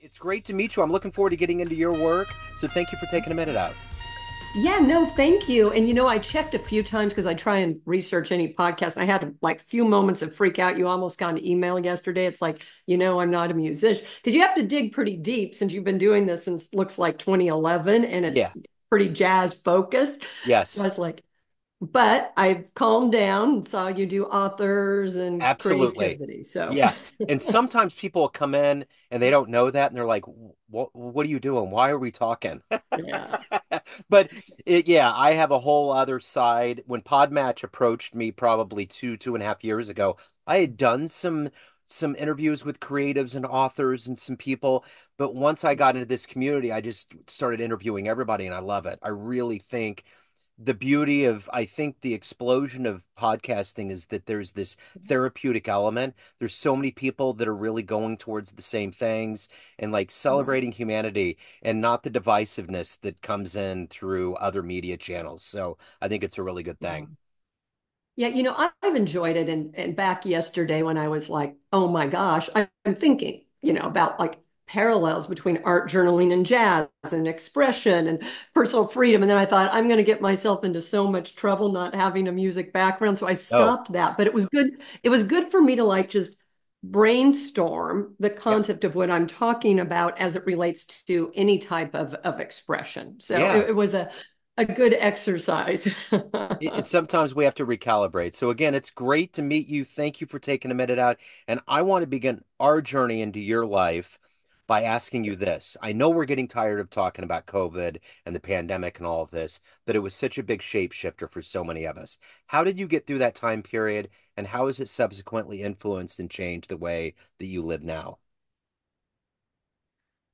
It's great to meet you. I'm looking forward to getting into your work. So thank you for taking a minute out. Yeah, no, thank you. And I checked a few times because I try and research any podcast. And I had like few moments of freak out. You almost got an email yesterday. It's like, I'm not a musician because you have to dig pretty deep since you've been doing this since looks like 2011 and Yeah. it's pretty jazz focused. So I Yes. was like, but I calmed down and saw you do authors and Absolutely. creativity. So Yeah. And sometimes people will come in and they don't know that and they're like, what are you doing? Why are we talking? yeah. But yeah, I have a whole other side. When Podmatch approached me probably 2.5 years ago, I had done some interviews with creatives and authors and some people. But once I got into this community, I just started interviewing everybody and I love it. I really think the beauty of I think the explosion of podcasting is that there's this therapeutic element. There's so many people that are really going towards the same things and like Right. celebrating humanity and not the divisiveness that comes in through other media channels. So I think it's a really good thing. Yeah, I've enjoyed it. And back yesterday when I was like, oh my gosh, I'm thinking, about like parallels between art journaling and jazz and expression and personal freedom. And then I thought, I'm going to get myself into so much trouble not having a music background. So I Oh, stopped that. But it was good. It was good for me to like just brainstorm the yep. concept of what I'm talking about as it relates to any type of expression. So Yeah. it was a good exercise. And sometimes we have to recalibrate. So again, it's great to meet you. Thank you for taking a minute out. And I want to begin our journey into your life by asking you this. I know we're getting tired of talking about COVID and the pandemic and all of this, but it was such a big shapeshifter for so many of us. How did you get through that time period, and how has it subsequently influenced and changed the way that you live now?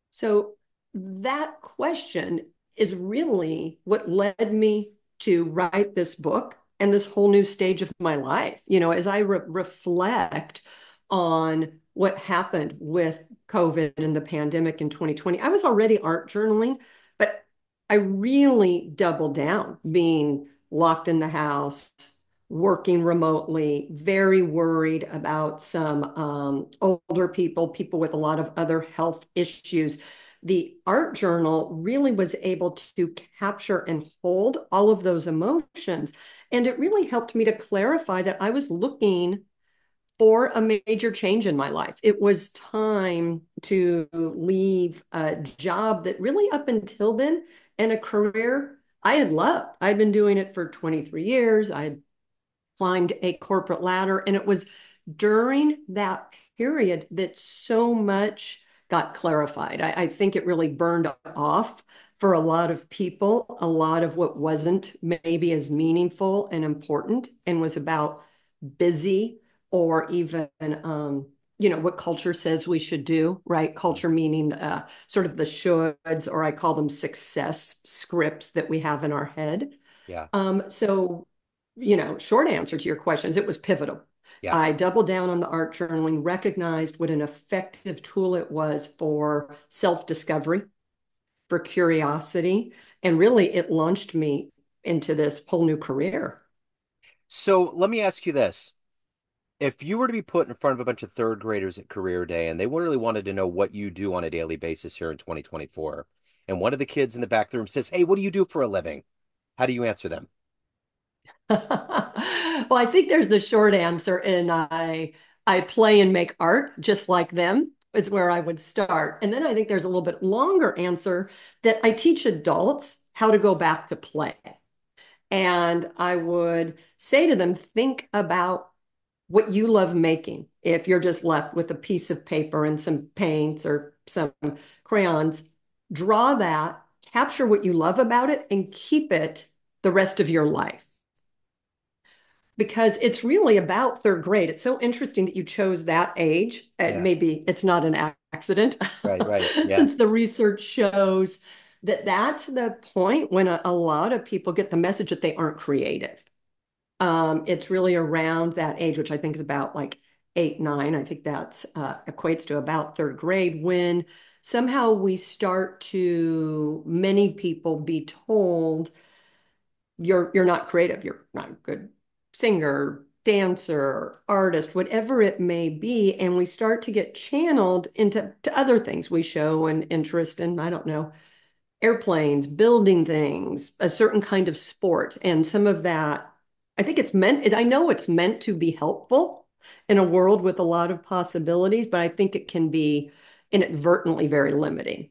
So that question is really what led me to write this book and this whole new stage of my life. As I reflect on what happened with COVID and the pandemic in 2020, I was already art journaling, but I really doubled down being locked in the house, working remotely, very worried about some older people, people with a lot of other health issues. The art journal really was able to capture and hold all of those emotions. And it really helped me to clarify that I was looking for a major change in my life. It was time to leave a job that really up until then and a career I had loved. I'd been doing it for 23 years. I had climbed a corporate ladder. And it was during that period that so much got clarified. I think it really burned off for a lot of people, a lot of what wasn't maybe as meaningful and important and was about busy or even what culture says we should do, right? Culture meaning sort of the shoulds, or I call them success scripts that we have in our head. Yeah. So, short answer to your questions, it was pivotal. Yeah. I doubled down on the art journaling, recognized what an effective tool it was for self-discovery, for curiosity, and really it launched me into this whole new career. So let me ask you this. If you were to be put in front of a bunch of third graders at career day and they really wanted to know what you do on a daily basis here in 2024, and one of the kids in the back of the room says, "Hey, what do you do for a living?" How do you answer them? Well, I think there's the short answer, and I play and make art just like them. Is where I would start. And then I think there's a little bit longer answer that I teach adults how to go back to play. And I would say to them, think about what you love making. If you're just left with a piece of paper and some paints or some crayons, draw that, capture what you love about it, and keep it the rest of your life because it's really about third grade. It's so interesting that you chose that age. Yeah. Maybe it's not an accident, Right, right. Yeah. since the research shows that that's the point when a lot of people get the message that they aren't creative. It's really around that age, which I think is about like 8, 9. I think that's equates to about third grade when somehow we start to, many people be told you're not creative, you're not a good singer, dancer, artist, whatever it may be, and we start to get channeled into to other things. We show an interest in, I don't know, airplanes, building things, a certain kind of sport. And some of that, I think it's meant, I know it's meant to be helpful in a world with a lot of possibilities, but I think it can be inadvertently very limiting.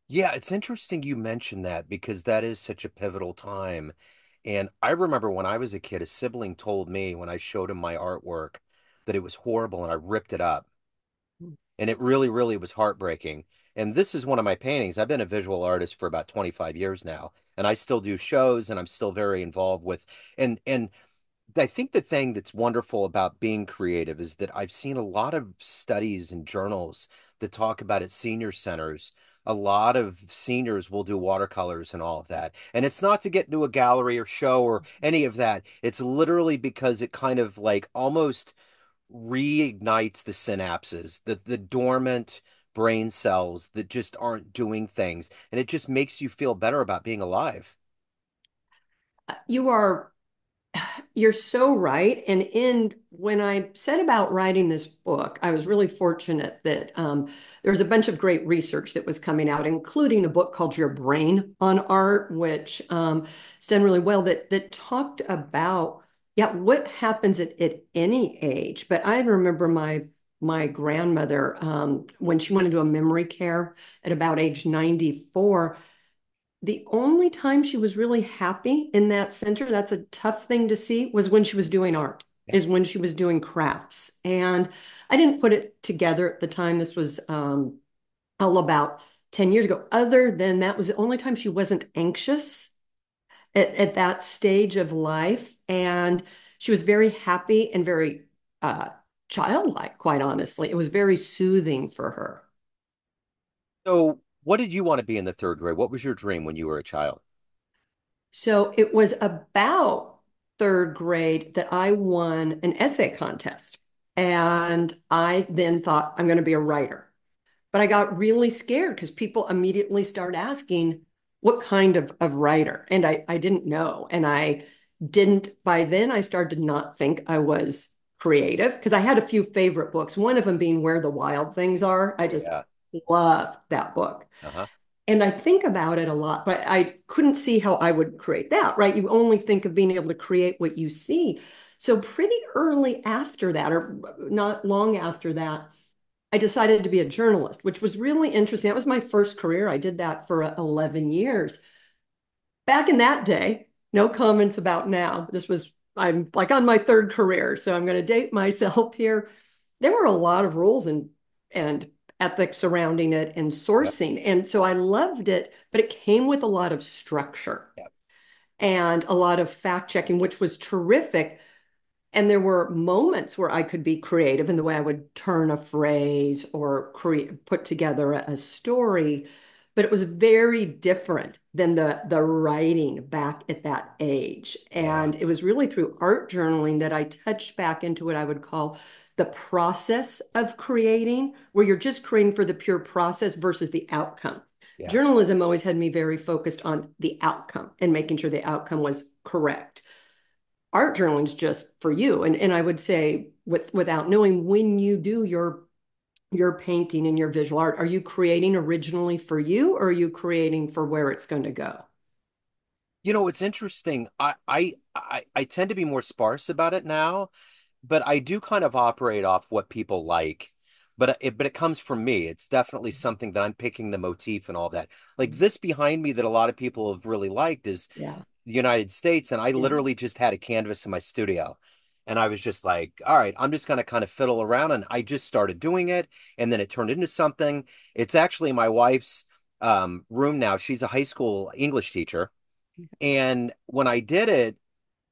Yeah, it's interesting you mentioned that because that is such a pivotal time. And I remember when I was a kid, a sibling told me when I showed him my artwork that it was horrible and I ripped it up. And it really, really was heartbreaking. And this is one of my paintings. I've been a visual artist for about 25 years now, and I still do shows and I'm still very involved with and I think the thing that's wonderful about being creative is that I've seen a lot of studies and journals that talk about at senior centers. A lot of seniors will do watercolors and all of that. And it's not to get into a gallery or show or any of that. It's literally because it kind of like almost reignites the synapses, the dormant brain cells that just aren't doing things. And it just makes you feel better about being alive. You are You're so right. And in when I set about writing this book, I was really fortunate that there was a bunch of great research that was coming out, including a book called Your Brain on Art, which is done really well, that talked about, yeah, what happens at any age. But I remember my grandmother, when she went into a memory care at about age 94, the only time she was really happy in that center, that's a tough thing to see, was when she was doing art, Yeah. is when she was doing crafts. And I didn't put it together at the time. This was all about 10 years ago. Other than that was the only time she wasn't anxious at that stage of life. And she was very happy and very childlike, quite honestly. It was very soothing for her. So, what did you want to be in the third grade? What was your dream when you were a child? So it was about third grade that I won an essay contest. And I then thought, I'm going to be a writer. But I got really scared because people immediately start asking, what kind of writer? And I didn't know. And I didn't, by then, I started to not think I was creative because I had a few favorite books, one of them being Where the Wild Things Are. I Oh, just yeah. loved that book. Uh-huh. And I think about it a lot, but I couldn't see how I would create that, right? You only think of being able to create what you see. So, pretty early after that, or not long after that, I decided to be a journalist, which was really interesting. That was my first career. I did that for 11 years. Back in that day, no comments about now. I'm like on my third career, so I'm going to date myself here. There were a lot of rules and ethics surrounding it and Yep. sourcing. And so I loved it, but it came with a lot of structure Yep. and a lot of fact checking, which was terrific. And there were moments where I could be creative in the way I would turn a phrase or put together a story, but it was very different than the writing back at that age. Yeah. And it was really through art journaling that I touched back into what I would call the process of creating, where you're just creating for the pure process versus the outcome. Yeah. Journalism always had me very focused on the outcome and making sure the outcome was correct. Art journaling is just for you. And I would say without knowing, when you do your painting and your visual art, are you creating originally for you or are you creating for where it's going to go? You know, it's interesting. I tend to be more sparse about it now, but I do kind of operate off what people like. But it comes from me. It's definitely something that I'm picking the motif and all that. Like this behind me that a lot of people have really liked is Yeah. the United States, and I Yeah. literally just had a canvas in my studio. And I was just like, all right, I'm just going to kind of fiddle around. And I just started doing it. And then it turned into something. It's actually my wife's room now. She's a high school English teacher. And when I did it,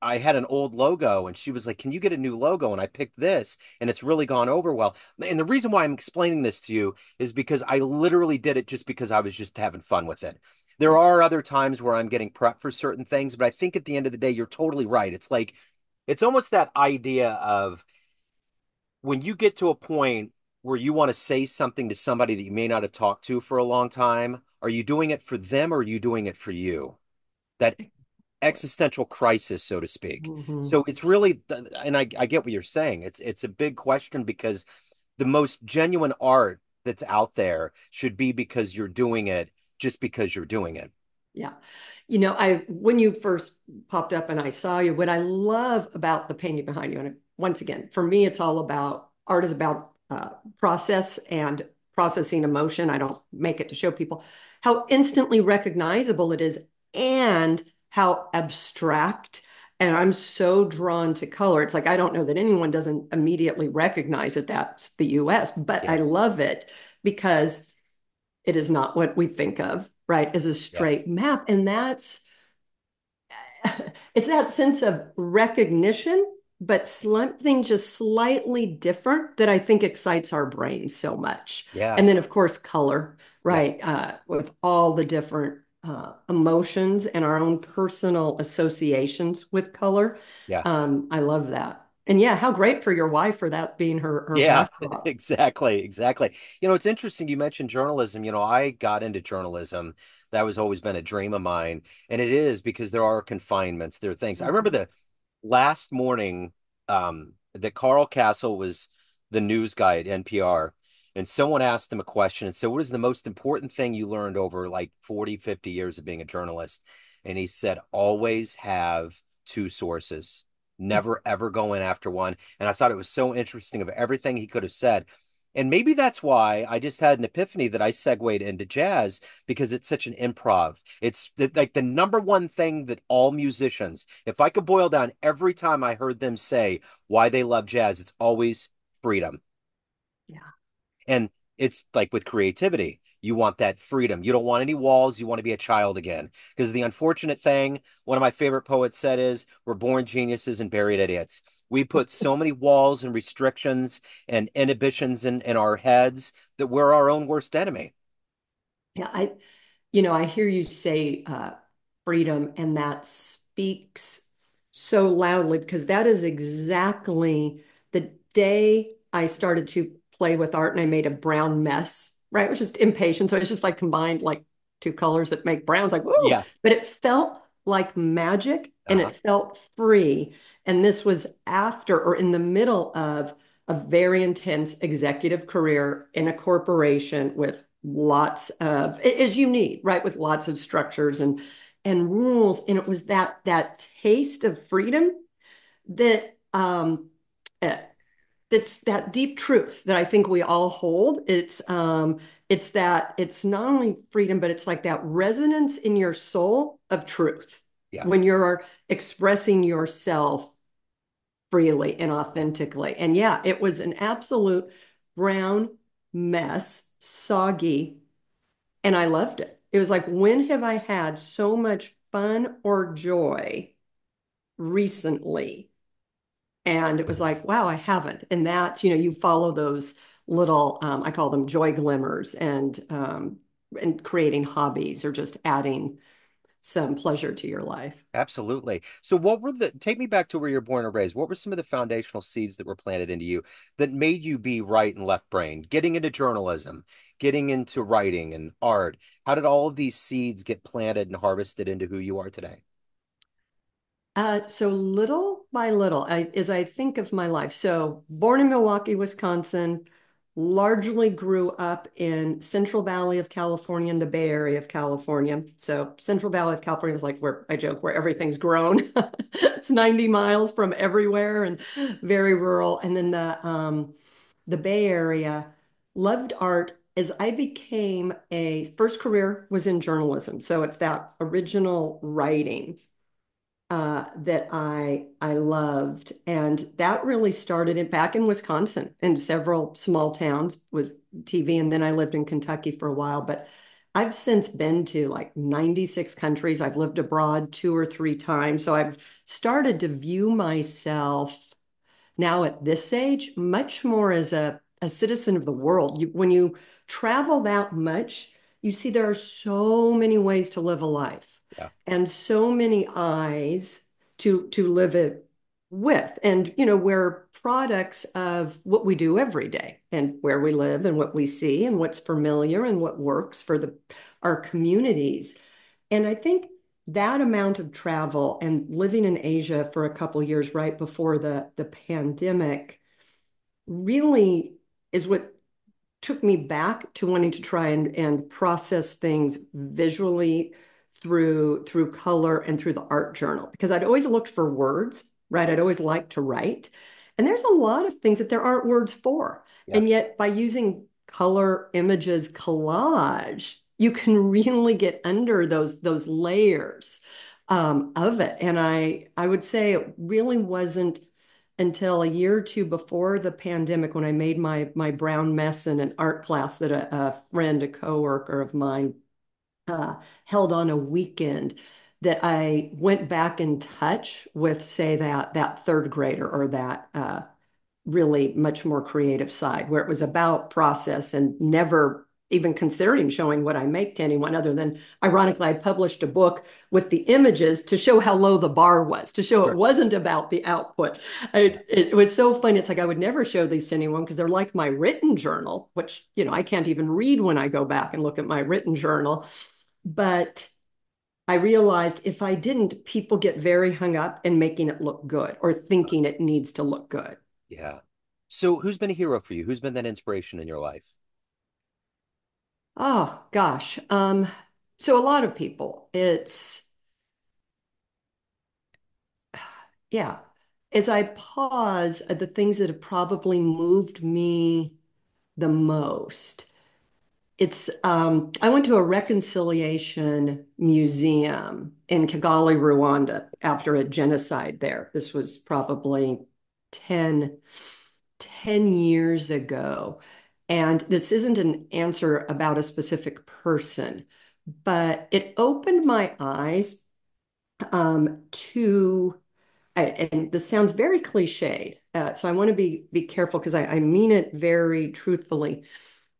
I had an old logo and she was like, "Can you get a new logo?" And I picked this and it's really gone over well. And the reason why I'm explaining this to you is because I literally did it just because I was just having fun with it. There are other times where I'm getting prep for certain things, but I think at the end of the day, you're totally right. It's like, it's almost that idea of when you get to a point where you want to say something to somebody that you may not have talked to for a long time, are you doing it for them or are you doing it for you? That existential crisis, so to speak. Mhm. So it's really, and I get what you're saying. It's a big question because the most genuine art that's out there should be because you're doing it just because you're doing it. Yeah. I when you first popped up and I saw you, what I love about the painting behind you, and once again, for me, it's all about art is about process and processing emotion. I don't make it to show people how instantly recognizable it is and how abstract. And I'm so drawn to color. It's like I don't know that anyone doesn't immediately recognize that that's the US, but I Yeah, love it because it is not what we think of, right, as a yeah, straight map. And that's it's that sense of recognition, but something just slightly different that I think excites our brains so much. yeah, And then, of course, color, yeah, right? With all the different emotions and our own personal associations with color. yeah. I love that. And yeah, how great for your wife for that being her Yeah, backdrop. exactly, exactly. It's interesting you mentioned journalism. I got into journalism. That was always been a dream of mine. And it is because there are confinements, there are things. I remember Mhm. the last morning that Carl Castle was the news guy at NPR, and someone asked him a question and said, "What is the most important thing you learned over like 40, 50 years of being a journalist?" And he said, "Always have two sources. Never ever go in after one." And I thought it was so interesting of everything he could have said. And maybe that's why I just had an epiphany that I segued into jazz because it's such an improv. It's like the number one thing that all musicians, if I could boil down every time I heard them say why they love jazz, it's always freedom. Yeah. And it's like with creativity, you want that freedom. You don't want any walls. You want to be a child again. Because the unfortunate thing, one of my favorite poets said is, we're born geniuses and buried idiots. We put so many walls and restrictions and inhibitions in our heads that we're our own worst enemy. Yeah, I hear you say freedom, and that speaks so loudly because that is exactly the day I started to play with art and I made a brown mess, right? It was just impatient. So it's just like combined like two colors that make browns, like, whoa, Yeah. but it felt like magic and Uh-huh. it felt free. And this was after or in the middle of a very intense executive career in a corporation with lots of as you need, right, with lots of structures and rules. And it was that taste of freedom that uh, that's that deep truth that I think we all hold. It's that it's not only freedom, but it's like that resonance in your soul of truth Yeah. when you're expressing yourself freely and Yeah. authentically. And yeah, it was an absolute brown mess, soggy, and I loved it. It was like, when have I had so much fun or joy recently? And it was like, wow, I haven't. And that's, you follow those little, I call them joy glimmers, and creating hobbies or just adding some pleasure to your life. Absolutely. So what were take me back to where you're born and raised. What were some of the foundational seeds that were planted into you that made you be right and left brain? Getting into journalism, getting into writing and art. How did all of these seeds get planted and harvested into who you are today? So little by little, as I think of my life. So born in Milwaukee, Wisconsin, largely grew up in Central Valley of California and the Bay Area of California. So Central Valley of California is like where I joke where everything's grown. It's 90 miles from everywhere and very rural. And then the Bay Area, loved art as I became a first career was in journalism. So it's that original writing that I loved, and that really started it back in Wisconsin in several small towns was TV, and then I lived in Kentucky for a while. But I've since been to like 96 countries. I've lived abroad two or three times, so I've started to view myself now at this age much more as a citizen of the world. When you travel that much, you see there are so many ways to live a life Yeah. and so many eyes to live it with. And we're products of what we do every day and where we live and what we see and what's familiar and what works for our communities. And I think that amount of travel and living in Asia for a couple years right before the pandemic really is what took me back to wanting to try and process things visually through color and through the art journal because I'd always looked for words, right? I'd always liked to write. And there's a lot of things that there aren't words for. Yeah. And yet by using color, images, collage, you can really get under those layers of it. And I would say it really wasn't until a year or two before the pandemic when I made my brown mess in an art class that a friend, a coworker of mine, uh, held on a weekend that I went back in touch with, say, that third grader or that really much more creative side where it was about process and never even considering showing what I make to anyone other than ironically I published a book with the images to show how low the bar was to show it Sure. wasn't about the output. Yeah. It was so fun. It's like I would never show these to anyone because they're like my written journal, which I can't even read when I go back and look at my written journal. But I realized if I didn't, people get very hung up in making it look good or thinking it needs to look good. Yeah. So who's been a hero for you? Who's been that inspiration in your life? Oh gosh. So a lot of people. It's yeah. As I pause at the things that have probably moved me the most, it's I went to a reconciliation museum in Kigali, Rwanda, after a genocide there. This was probably 10, 10 years ago. And this isn't an answer about a specific person, but it opened my eyes to, and this sounds very cliched, so I want to be careful because I mean it very truthfully,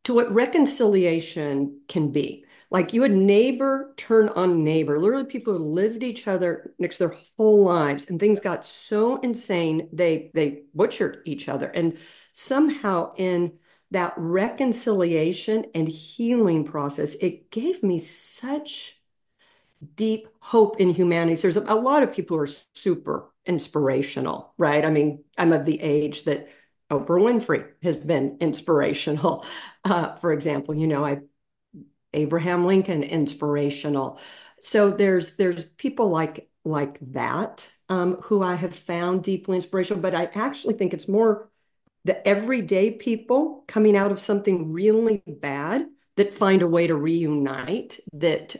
to what reconciliation can be. Like you had neighbor turn on neighbor. Literally, people who lived each other next to their whole lives, and things got so insane they butchered each other. And somehow in that reconciliation and healing process, it gave me such deep hope in humanity. So there's a lot of people who are super inspirational, right? I mean, I'm of the age that Oprah Winfrey has been inspirational. For example, I Abraham Lincoln inspirational. So there's people like that who I have found deeply inspirational. But I actually think it's more the everyday people coming out of something really bad that find a way to reunite that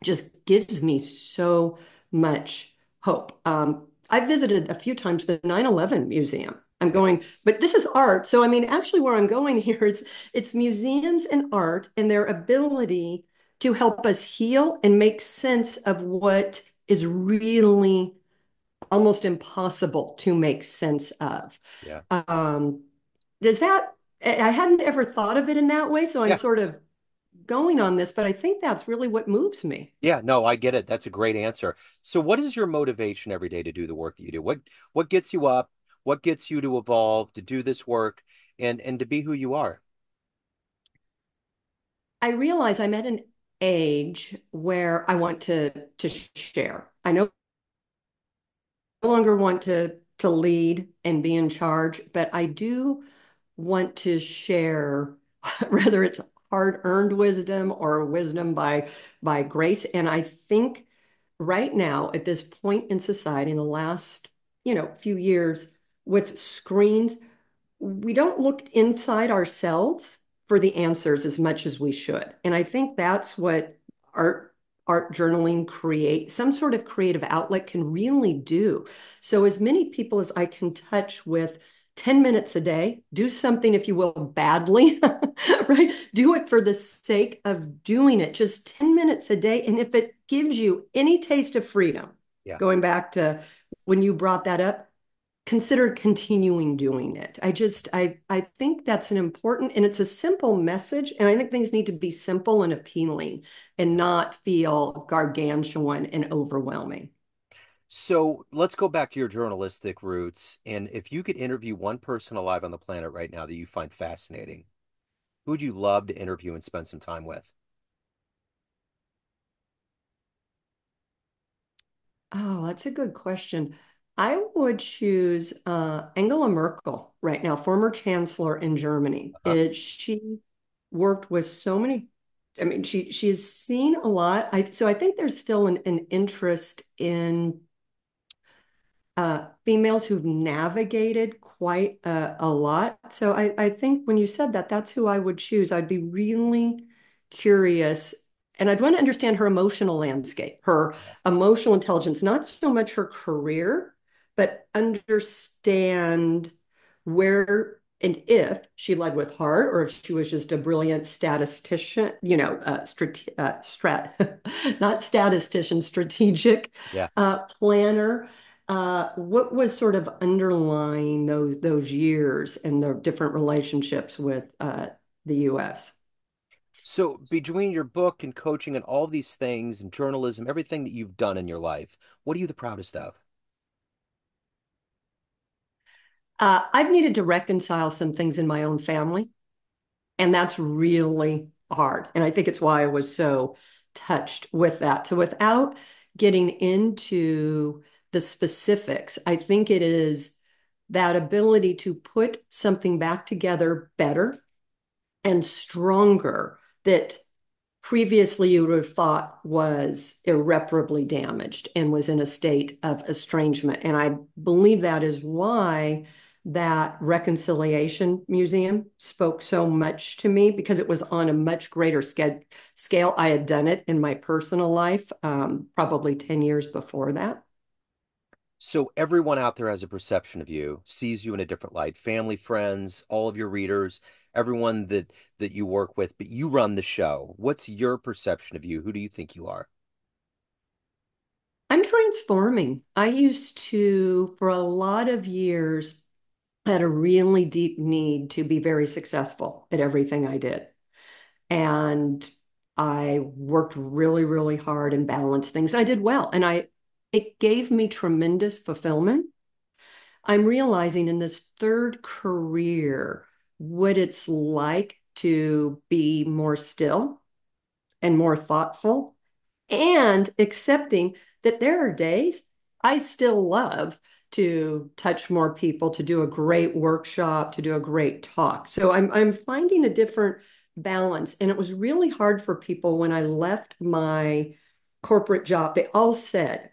just gives me so much hope. I visited a few times the 9/11 museum. I'm Yeah. going, but this is art. So, I mean, actually, where I'm going here, it's museums and art and their ability to help us heal and make sense of what is really almost impossible to make sense of. Yeah. Um, does that, I hadn't ever thought of it in that way. So I'm Yeah. sort of going on this, but I think that's really what moves me. Yeah, no, I get it. That's a great answer. So what is your motivation every day to do the work that you do? What gets you up? What gets you to evolve, to do this work and to be who you are? I realize I'm at an age where I want to share. I no longer want to lead and be in charge, but I do want to share, whether it's hard-earned wisdom or wisdom by grace. And I think right now, at this point in society, in the last few years, with screens, we don't look inside ourselves for the answers as much as we should. And I think that's what art art journaling create some sort of creative outlet can really do. So as many people as I can touch with 10 minutes a day, do something, if you will, badly, right? Do it for the sake of doing it, just 10 minutes a day. And if it gives you any taste of freedom, Yeah. going back to when you brought that up, consider continuing doing it. I think that's an important and it's a simple message. And I think things need to be simple and appealing and Yeah. not feel gargantuan and overwhelming. So let's go back to your journalistic roots. And if you could interview one person alive on the planet right now that you find fascinating, who would you love to interview and spend some time with? Oh, that's a good question. I would choose Angela Merkel right now, former chancellor in Germany. Uh, She worked with so many, I mean, she's seen a lot. So I think there's still an interest in females who've navigated quite a lot. So I think when you said that, that's who I would choose. I'd be really curious, and I'd want to understand her emotional landscape, her emotional intelligence, not so much her career, but understand where and if she led with heart or if she was just a brilliant statistician, not statistician, strategic yeah. planner. What was sort of underlying those years and the different relationships with the U.S.? So between your book and coaching and all these things and journalism, everything that you've done in your life, what are you the proudest of? I've needed to reconcile some things in my own family, and that's really hard. And I think it's why I was so touched with that. So without getting into the specifics, I think it is that ability to put something back together better and stronger that previously you would have thought was irreparably damaged and was in a state of estrangement. And I believe that is why that Reconciliation Museum spoke so much to me because it was on a much greater scale. I had done it in my personal life, probably 10 years before that. So everyone out there has a perception of you, sees you in a different light, family, friends, all of your readers, everyone that you work with, but you run the show. What's your perception of you? Who do you think you are? I'm transforming. I used to, for a lot of years, had a really deep need to be very successful at everything I did. And I worked really, really hard and balanced things. I did well. And it gave me tremendous fulfillment. I'm realizing in this third career what it's like to be more still and more thoughtful and accepting that there are days I still love to touch more people, to do a great workshop, to do a great talk. So I'm finding a different balance. And it was really hard for people when I left my corporate job. They all said,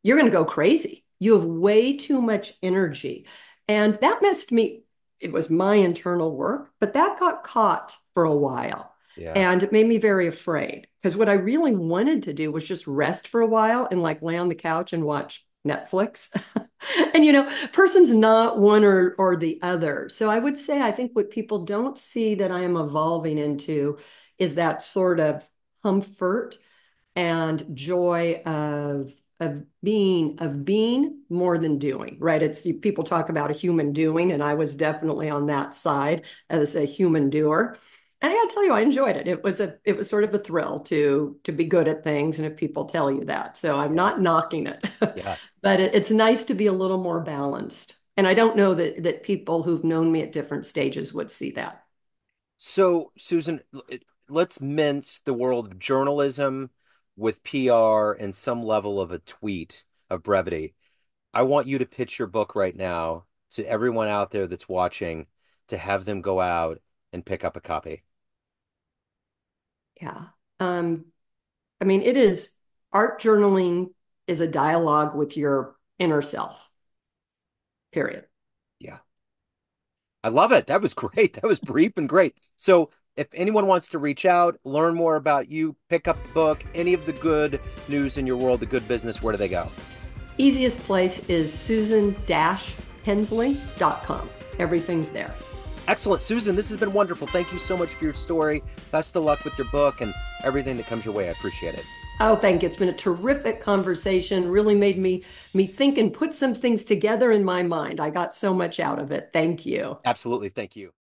you're going to go crazy. You have way too much energy. And that messed me. It was my internal work, but that got caught for a while. Yeah. And it made me very afraid because what I really wanted to do was just rest for a while and like lay on the couch and watch Netflix. And person's not one or the other. So I would say I think what people don't see that I am evolving into is that sort of comfort and joy of being more than doing, right? It's people talk about a human doing, and I was definitely on that side as a human doer. And I gotta tell you, I enjoyed it. It was sort of a thrill to be good at things, and if people tell you that, so I'm Yeah. not knocking it, Yeah. but it's nice to be a little more balanced. And I don't know that people who've known me at different stages would see that. So, Susan, let's mince the world of journalism with PR and some level of a tweet of brevity. I want you to pitch your book right now to everyone out there that's watching to have them go out and pick up a copy. Yeah. Um, I mean, it is art journaling is a dialogue with your inner self, period. Yeah. I love it. That was great. That was brief and great. So, if anyone wants to reach out, learn more about you, pick up the book, any of the good news in your world, the good business, where do they go? Easiest place is susan-hensley.com. Everything's there. Excellent. Susan, this has been wonderful. Thank you so much for your story. Best of luck with your book and everything that comes your way. I appreciate it. Oh, thank you. It's been a terrific conversation. Really made me think and put some things together in my mind. I got so much out of it. Thank you. Absolutely. Thank you.